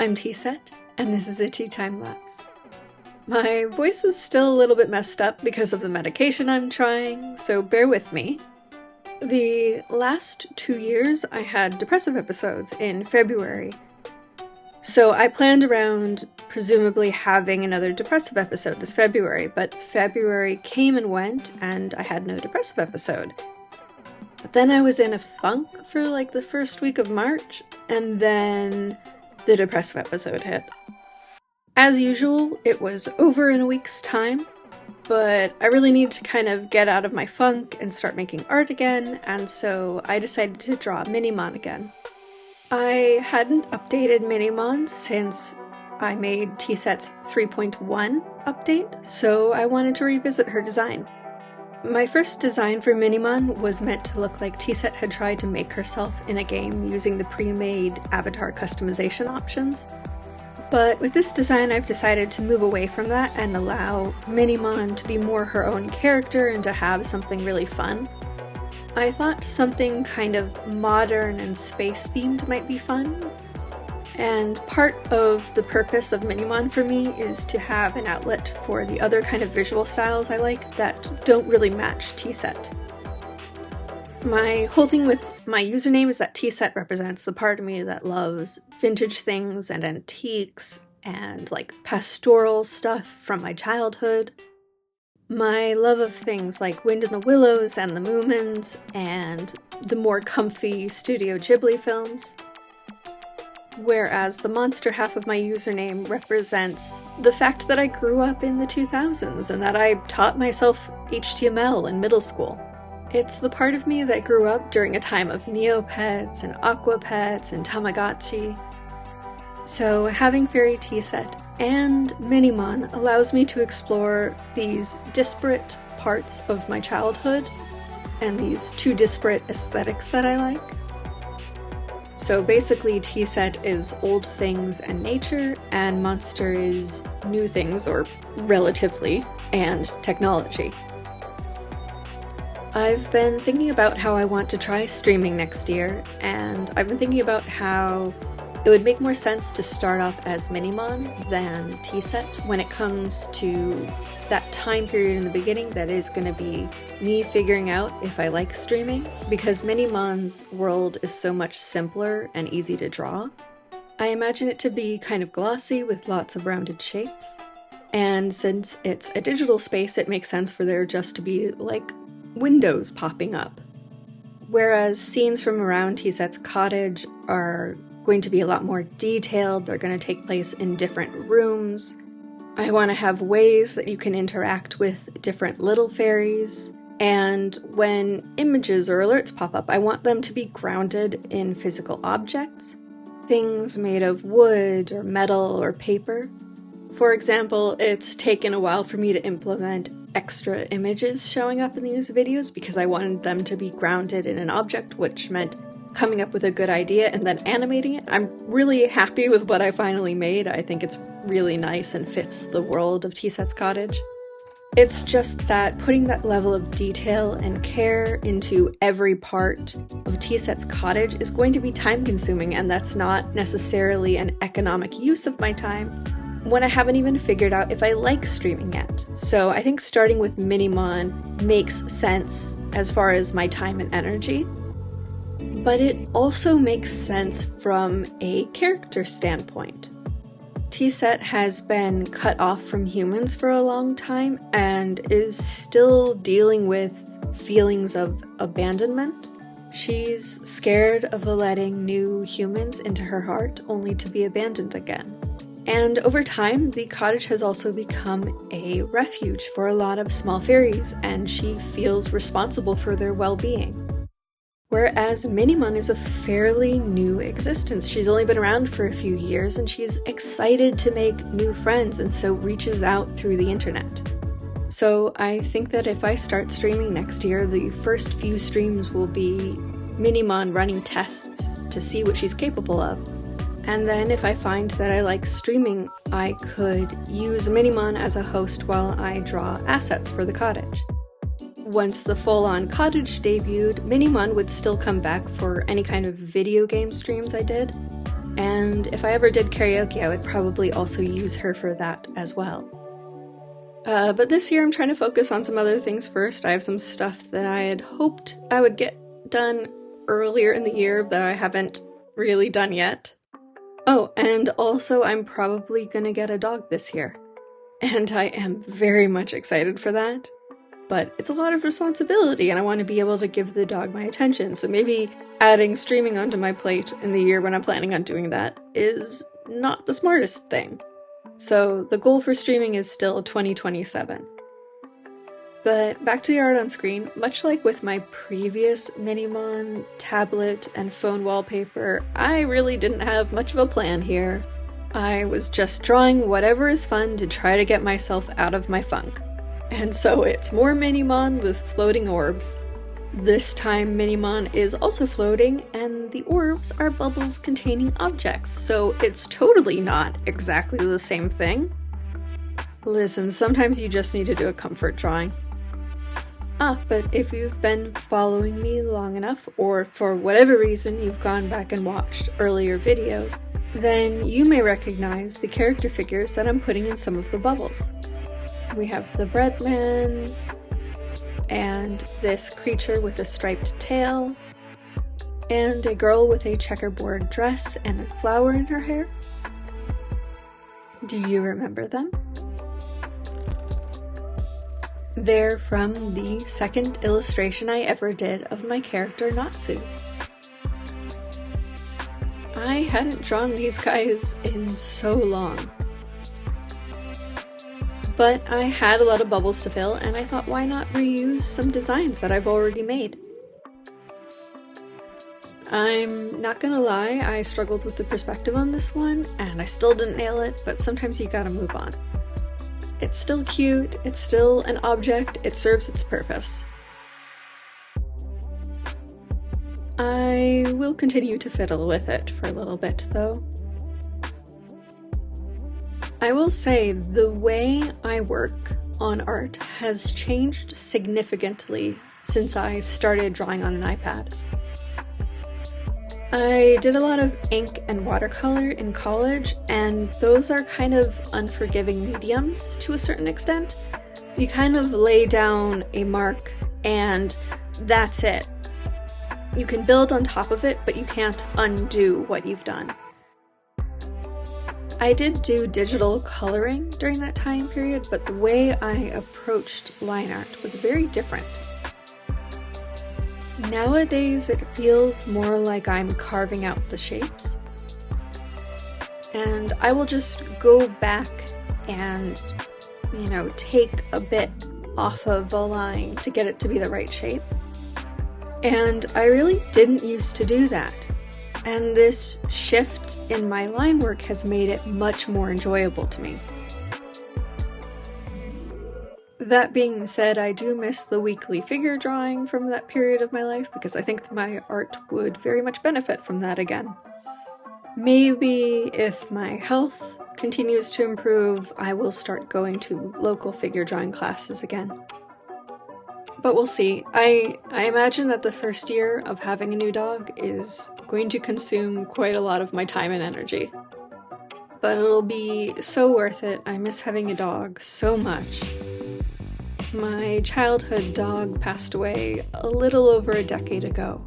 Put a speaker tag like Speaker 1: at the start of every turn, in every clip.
Speaker 1: I'm T-Set, and this is a tea time lapse. My voice is still a little bit messed up because of the medication I'm trying, so bear with me. The last 2 years I had depressive episodes in February, so I planned around presumably having another depressive episode this February, but February came and went and I had no depressive episode. But then I was in a funk for like the first week of March, and then the depressive episode hit. As usual, it was over in a week's time, but I really need to kind of get out of my funk and start making art again, and so I decided to draw Mini Mon again. I hadn't updated Mini Mon since I made T-Set's 3.1 update, so I wanted to revisit her design. My first design for Mini Mon was meant to look like T-Set had tried to make herself in a game using the pre-made avatar customization options. But with this design I've decided to move away from that and allow Mini Mon to be more her own character and to have something really fun. I thought something kind of modern and space themed might be fun. And part of the purpose of Mini Mon for me is to have an outlet for the other kind of visual styles I like that don't really match T-Set. My whole thing with my username is that T-Set represents the part of me that loves vintage things and antiques and like pastoral stuff from my childhood. My love of things like Wind in the Willows and the Moomins and the more comfy Studio Ghibli films. Whereas the monster half of my username represents the fact that I grew up in the 2000s and that I taught myself HTML in middle school. It's the part of me that grew up during a time of Neopets and Aquapets and Tamagotchi. So having Fairy T-Set and Mini Mon allows me to explore these disparate parts of my childhood and these two disparate aesthetics that I like. So basically T-Set is old things and nature, and Monster is new things, or relatively, and technology. I've been thinking about how I want to try streaming next year, and I've been thinking about how it would make more sense to start off as Mini Mon than T-Set when it comes to that time period in the beginning that is going to be me figuring out if I like streaming, because Mini Mon's world is so much simpler and easy to draw. I imagine it to be kind of glossy with lots of rounded shapes, and since it's a digital space it makes sense for there just to be like windows popping up. Whereas scenes from around T-Set's cottage are going to be a lot more detailed, they're going to take place in different rooms. I want to have ways that you can interact with different little fairies, and when images or alerts pop up, I want them to be grounded in physical objects, things made of wood or metal or paper. For example, it's taken a while for me to implement extra images showing up in these videos because I wanted them to be grounded in an object, which meant coming up with a good idea and then animating it. I'm really happy with what I finally made. I think it's really nice and fits the world of T-Set's cottage. It's just that putting that level of detail and care into every part of T-Set's cottage is going to be time consuming, and that's not necessarily an economic use of my time when I haven't even figured out if I like streaming yet. So I think starting with Mini Mon makes sense as far as my time and energy. But it also makes sense from a character standpoint. T-Set has been cut off from humans for a long time and is still dealing with feelings of abandonment. She's scared of letting new humans into her heart only to be abandoned again. And over time, the cottage has also become a refuge for a lot of small fairies, and she feels responsible for their well-being. Whereas Mini Mon is a fairly new existence. She's only been around for a few years and she's excited to make new friends and so reaches out through the internet. So I think that if I start streaming next year, the first few streams will be Mini Mon running tests to see what she's capable of. And then if I find that I like streaming, I could use Mini Mon as a host while I draw assets for the cottage. Once the full-on cottage debuted, Mini Mon would still come back for any kind of video game streams I did, And if I ever did karaoke, I would probably also use her for that as well. But this year I'm trying to focus on some other things first. I have some stuff that I had hoped I would get done earlier in the year that I haven't really done yet. Oh, and also I'm probably gonna get a dog this year. And I am very much excited for that. But it's a lot of responsibility and I want to be able to give the dog my attention, so maybe adding streaming onto my plate in the year when I'm planning on doing that is not the smartest thing. So the goal for streaming is still 2027. But back to the art on screen, much like with my previous Mini Mon tablet and phone wallpaper, I really didn't have much of a plan here. I was just drawing whatever is fun to try to get myself out of my funk. And so it's more Mini Mon with floating orbs. This time Mini Mon is also floating, and the orbs are bubbles containing objects, so it's totally not exactly the same thing. Listen, sometimes you just need to do a comfort drawing. But if you've been following me long enough, or for whatever reason you've gone back and watched earlier videos, then you may recognize the character figures that I'm putting in some of the bubbles. We have the bread man, and this creature with a striped tail, and a girl with a checkerboard dress and a flower in her hair. Do you remember them? They're from the second illustration I ever did of my character Natsu. I hadn't drawn these guys in so long. But I had a lot of bubbles to fill, and I thought, why not reuse some designs that I've already made? I'm not gonna lie, I struggled with the perspective on this one, and I still didn't nail it, but sometimes you gotta move on. It's still cute, it's still an object, it serves its purpose. I will continue to fiddle with it for a little bit, though. I will say the way I work on art has changed significantly since I started drawing on an iPad. I did a lot of ink and watercolor in college, and those are kind of unforgiving mediums to a certain extent. You kind of lay down a mark and that's it. You can build on top of it, but you can't undo what you've done. I did do digital coloring during that time period, but the way I approached line art was very different. Nowadays it feels more like I'm carving out the shapes. And I will just go back and, take a bit off of a line to get it to be the right shape. And I really didn't used to do that. And this shift in my line work has made it much more enjoyable to me. That being said, I do miss the weekly figure drawing from that period of my life because I think my art would very much benefit from that again. Maybe if my health continues to improve, I will start going to local figure drawing classes again. But we'll see. I imagine that the first year of having a new dog is going to consume quite a lot of my time and energy. But it'll be so worth it. I miss having a dog so much. My childhood dog passed away a little over a decade ago,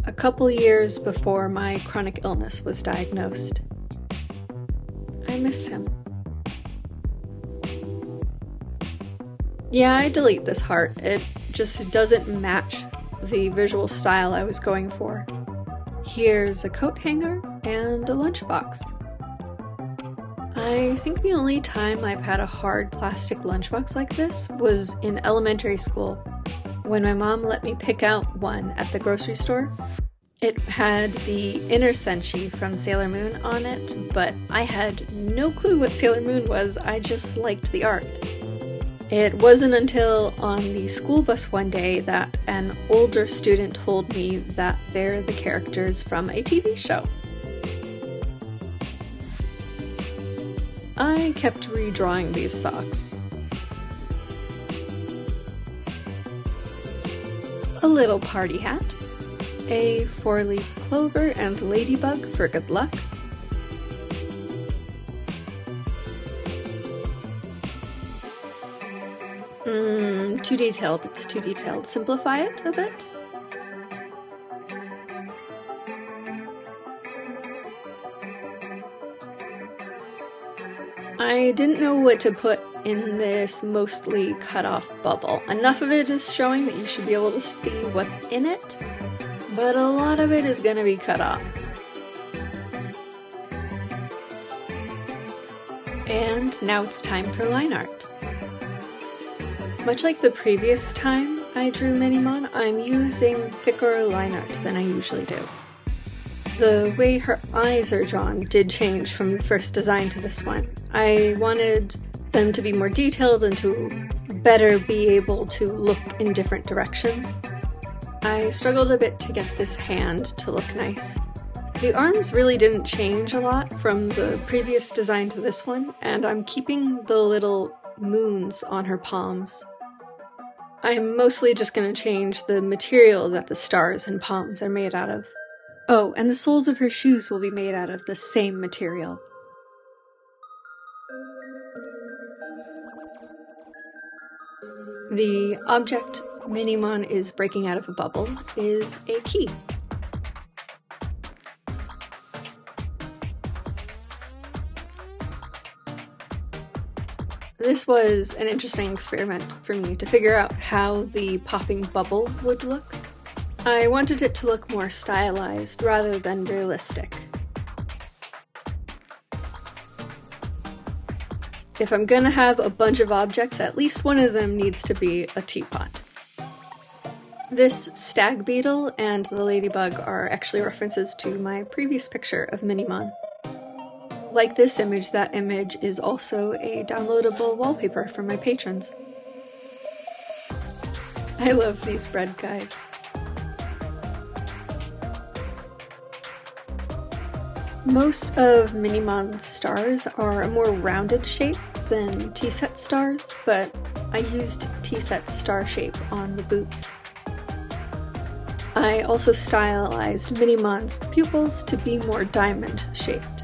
Speaker 1: a couple years before my chronic illness was diagnosed. I miss him. Yeah, I delete this heart. It just doesn't match the visual style I was going for. Here's a coat hanger and a lunchbox. I think the only time I've had a hard plastic lunchbox like this was in elementary school, when my mom let me pick out one at the grocery store. It had the inner senshi from Sailor Moon on it, but I had no clue what Sailor Moon was, I just liked the art. It wasn't until on the school bus one day that an older student told me that they're the characters from a TV show. I kept redrawing these socks. A little party hat, a 4-leaf clover and ladybug for good luck. Too detailed. It's too detailed. Simplify it a bit. I didn't know what to put in this mostly cut off bubble. Enough of it is showing that you should be able to see what's in it, but a lot of it is going to be cut off. And now it's time for line art. Much like the previous time I drew Mini Mon, I'm using thicker line art than I usually do. The way her eyes are drawn did change from the first design to this one. I wanted them to be more detailed and to better be able to look in different directions. I struggled a bit to get this hand to look nice. The arms really didn't change a lot from the previous design to this one, and I'm keeping the little moons on her palms. I'm mostly just going to change the material that the stars and palms are made out of. Oh, and the soles of her shoes will be made out of the same material. The object Mini Mon is breaking out of a bubble is a key. This was an interesting experiment for me to figure out how the popping bubble would look. I wanted it to look more stylized rather than realistic. If I'm gonna have a bunch of objects, at least one of them needs to be a teapot. This stag beetle and the ladybug are actually references to my previous picture of Mini Mon. Like this image, that image is also a downloadable wallpaper for my patrons. I love these bread guys. Most of Mini Mon's stars are a more rounded shape than T-set stars, but I used T-set star shape on the boots. I also stylized Mini Mon's pupils to be more diamond shaped.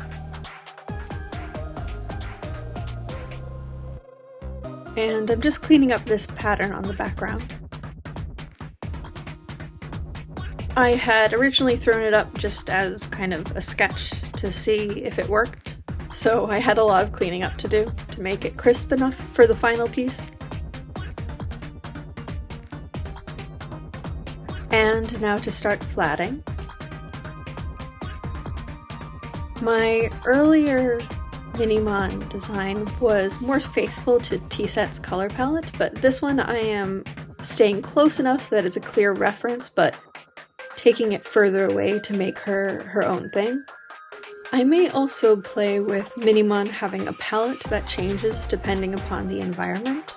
Speaker 1: And I'm just cleaning up this pattern on the background. I had originally thrown it up just as kind of a sketch to see if it worked, so I had a lot of cleaning up to do to make it crisp enough for the final piece. And now to start flatting. My earlier Mini Mon design was more faithful to T-set's color palette, but this one I am staying close enough that it's a clear reference, but taking it further away to make her own thing. I may also play with Mini Mon having a palette that changes depending upon the environment,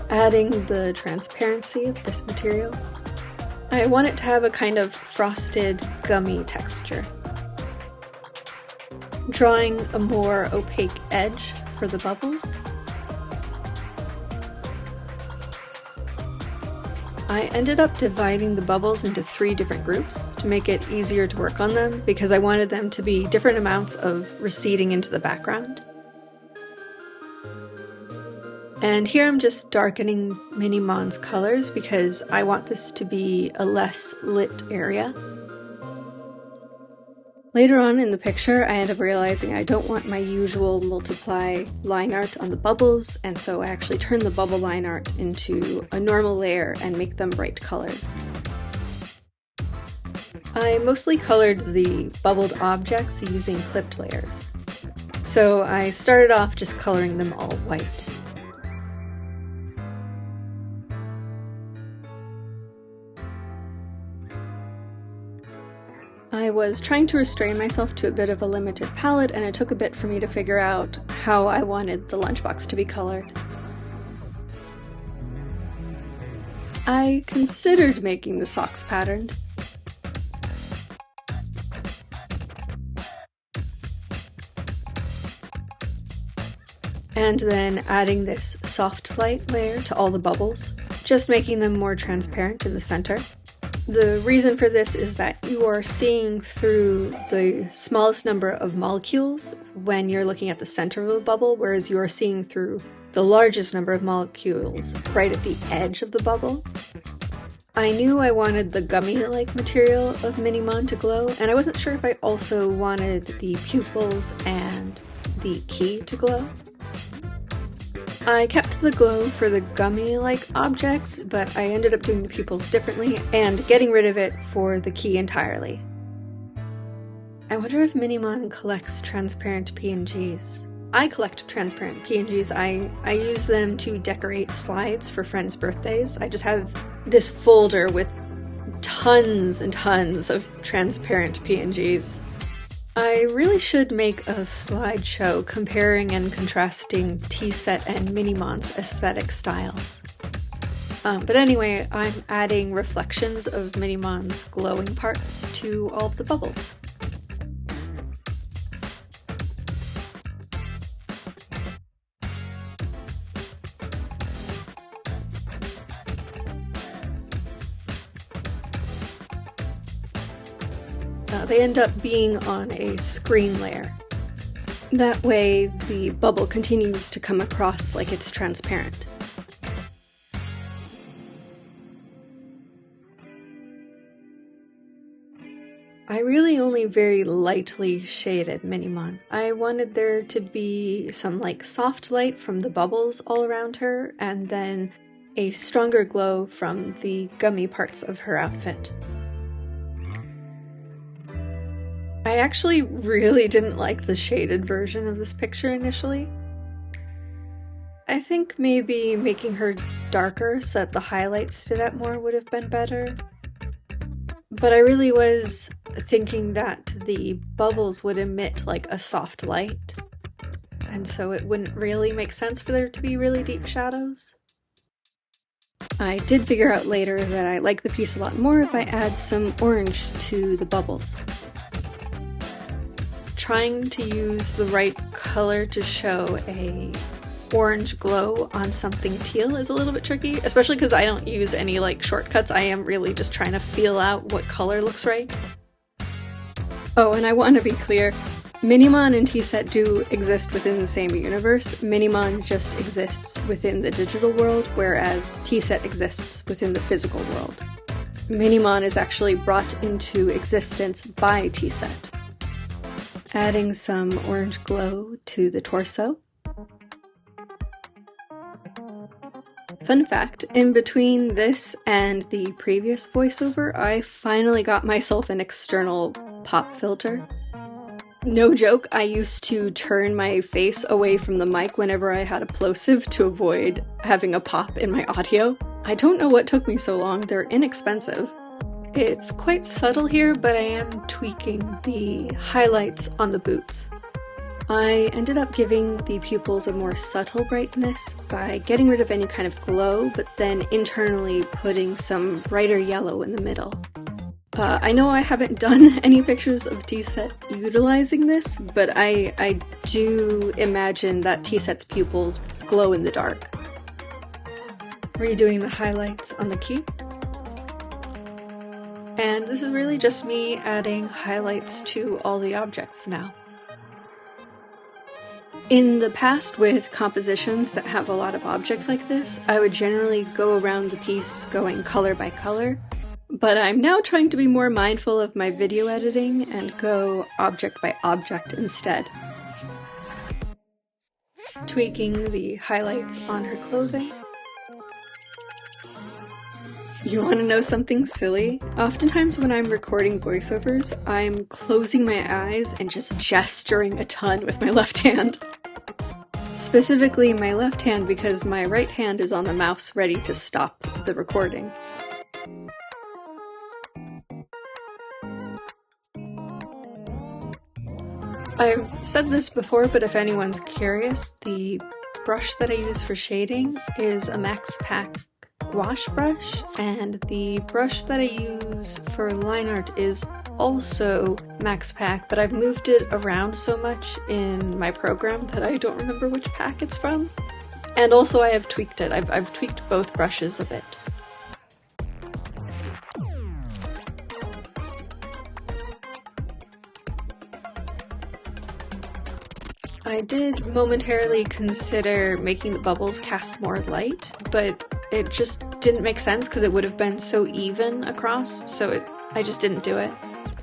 Speaker 1: adding the transparency of this material. I want it to have a kind of frosted, gummy texture. Drawing a more opaque edge for the bubbles. I ended up dividing the bubbles into 3 different groups to make it easier to work on them because I wanted them to be different amounts of receding into the background. And here I'm just darkening Mini Mon's colors because I want this to be a less lit area. Later on in the picture, I end up realizing I don't want my usual multiply line art on the bubbles, and so I actually turn the bubble line art into a normal layer and make them bright colors. I mostly colored the bubbled objects using clipped layers, so I started off just coloring them all white. I was trying to restrain myself to a bit of a limited palette, and it took a bit for me to figure out how I wanted the lunchbox to be colored. I considered making the socks patterned. And then adding this soft light layer to all the bubbles, just making them more transparent in the center. The reason for this is that you are seeing through the smallest number of molecules when you're looking at the center of a bubble, whereas you are seeing through the largest number of molecules right at the edge of the bubble. I knew I wanted the gummy-like material of Mini Mon to glow, and I wasn't sure if I also wanted the pupils and the key to glow. I kept the glow for the gummy-like objects, but I ended up doing the pupils differently and getting rid of it for the key entirely. I wonder if Mini Mon collects transparent PNGs. I collect transparent PNGs. I use them to decorate slides for friends' birthdays. I just have this folder with tons and tons of transparent PNGs. I really should make a slideshow comparing and contrasting Teaset and Mini Mon's aesthetic styles. But anyway, I'm adding reflections of Mini Mon's glowing parts to all of the bubbles. They end up being on a screen layer. That way, the bubble continues to come across like it's transparent. I really only very lightly shaded Mini Mon. I wanted there to be some soft light from the bubbles all around her, and then a stronger glow from the gummy parts of her outfit. I actually really didn't like the shaded version of this picture initially. I think maybe making her darker so that the highlights stood out more would have been better. But I really was thinking that the bubbles would emit a soft light, and so it wouldn't really make sense for there to be really deep shadows. I did figure out later that I like the piece a lot more if I add some orange to the bubbles. Trying to use the right color to show a orange glow on something teal is a little bit tricky, especially because I don't use any shortcuts. I am really just trying to feel out what color looks right. Oh, and I want to be clear, Mini Mon and Teaset do exist within the same universe. Mini Mon just exists within the digital world, whereas Teaset exists within the physical world. Mini Mon is actually brought into existence by Teaset. Adding some orange glow to the torso. Fun fact, in between this and the previous voiceover, I finally got myself an external pop filter. No joke, I used to turn my face away from the mic whenever I had a plosive to avoid having a pop in my audio. I don't know what took me so long, they're inexpensive. It's quite subtle here, but I am tweaking the highlights on the boots. I ended up giving the pupils a more subtle brightness by getting rid of any kind of glow, but then internally putting some brighter yellow in the middle. I know I haven't done any pictures of Teaset utilizing this, but I do imagine that Teaset's pupils glow in the dark. Redoing the highlights on the key. And this is really just me adding highlights to all the objects now. In the past, with compositions that have a lot of objects like this, I would generally go around the piece going color by color, but I'm now trying to be more mindful of my video editing and go object by object instead. Tweaking the highlights on her clothing. You want to know something silly? Oftentimes when I'm recording voiceovers, I'm closing my eyes and just gesturing a ton with my left hand. Specifically my left hand because my right hand is on the mouse ready to stop the recording. I've said this before, but if anyone's curious, the brush that I use for shading is a Max Pack gouache brush, and the brush that I use for line art is also Max Pack, but I've moved it around so much in my program that I don't remember which pack it's from. And also I have tweaked it. I've tweaked both brushes a bit. I did momentarily consider making the bubbles cast more light, but it just didn't make sense because it would have been so even across, so I just didn't do it.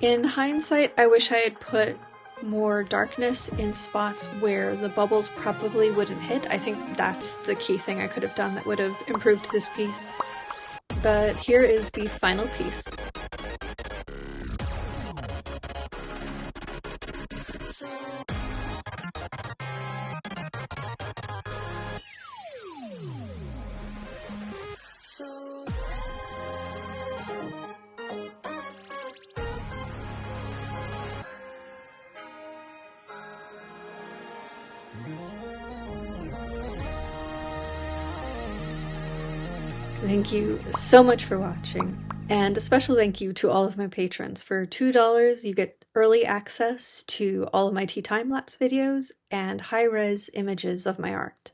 Speaker 1: In hindsight, I wish I had put more darkness in spots where the bubbles probably wouldn't hit. I think that's the key thing I could have done that would have improved this piece. But here is the final piece. Thank you so much for watching, and a special thank you to all of my patrons. For $2, you get early access to all of my Teatimelapse videos and high-res images of my art.